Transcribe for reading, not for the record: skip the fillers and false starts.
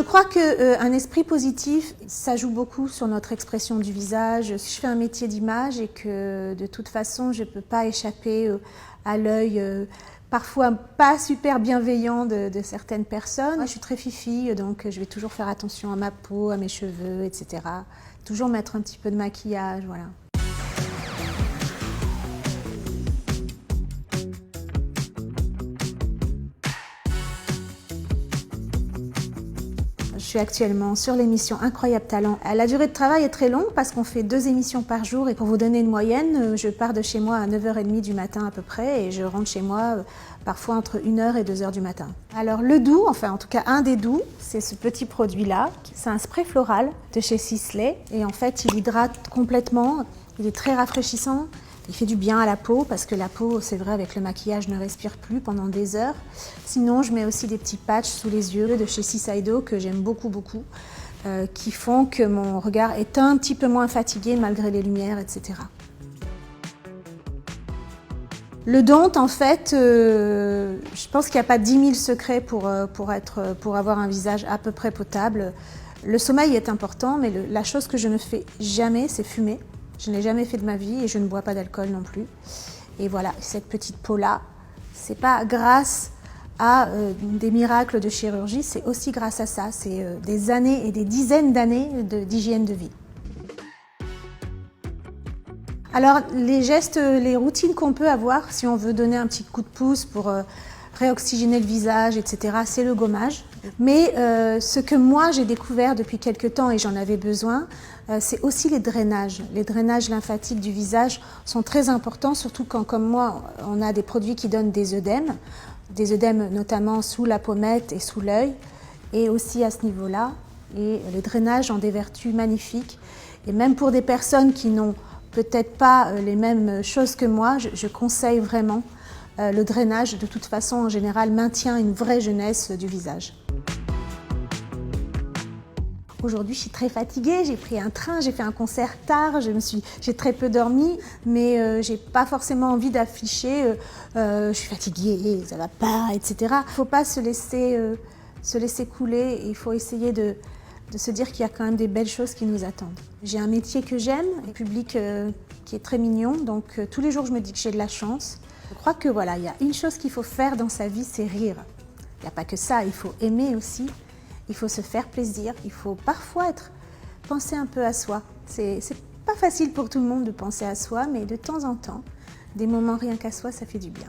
crois qu'un esprit positif, ça joue beaucoup sur notre expression du visage. Si je fais un métier d'image et que de toute façon je ne peux pas échapper à l'œil parfois pas super bienveillant de certaines personnes. Moi, je suis très fifi, donc je vais toujours faire attention à ma peau, à mes cheveux, etc. Toujours mettre un petit peu de maquillage, voilà. Je suis actuellement sur l'émission Incroyable Talent. La durée de travail est très longue parce qu'on fait 2 émissions par jour et pour vous donner une moyenne, je pars de chez moi à 9h30 du matin à peu près et je rentre chez moi parfois entre 1h et 2h du matin. Alors le doux, enfin en tout cas un des doux, c'est ce petit produit-là. C'est un spray floral de chez Sisley et en fait il hydrate complètement, il est très rafraîchissant. Il fait du bien à la peau parce que la peau, c'est vrai, avec le maquillage, ne respire plus pendant des heures. Sinon, je mets aussi des petits patchs sous les yeux de chez Shiseido que j'aime beaucoup, qui font que mon regard est un petit peu moins fatigué malgré les lumières, etc. Le Dont, en fait, je pense qu'il n'y a pas 10 000 secrets pour avoir un visage à peu près potable. Le sommeil est important, mais la chose que je ne fais jamais, c'est fumer. Je ne l'ai jamais fait de ma vie et je ne bois pas d'alcool non plus. Et voilà, cette petite peau-là, c'est pas grâce à des miracles de chirurgie, c'est aussi grâce à ça. C'est des années et des dizaines d'années d'hygiène de vie. Alors, les gestes, les routines qu'on peut avoir, si on veut donner un petit coup de pouce pour réoxygéner le visage, etc., c'est le gommage. Mais ce que moi j'ai découvert depuis quelques temps et j'en avais besoin, c'est aussi les drainages. Les drainages lymphatiques du visage sont très importants, surtout quand, comme moi, on a des produits qui donnent des œdèmes notamment sous la pommette et sous l'œil, et aussi à ce niveau-là. Et les drainages ont des vertus magnifiques. Et même pour des personnes qui n'ont peut-être pas les mêmes choses que moi, je conseille vraiment le drainage. De toute façon, en général, maintient une vraie jeunesse du visage. Aujourd'hui, je suis très fatiguée, j'ai pris un train, j'ai fait un concert tard, j'ai très peu dormi, mais j'ai pas forcément envie d'afficher je suis fatiguée, ça va pas, etc. Il ne faut pas se laisser couler, il faut essayer de se dire qu'il y a quand même des belles choses qui nous attendent. J'ai un métier que j'aime, un public qui est très mignon, donc tous les jours je me dis que j'ai de la chance. Je crois que voilà, il y a une chose qu'il faut faire dans sa vie, c'est rire. Il n'y a pas que ça, il faut aimer aussi. Il faut se faire plaisir, il faut parfois penser un peu à soi. C'est pas facile pour tout le monde de penser à soi, mais de temps en temps, des moments rien qu'à soi, ça fait du bien.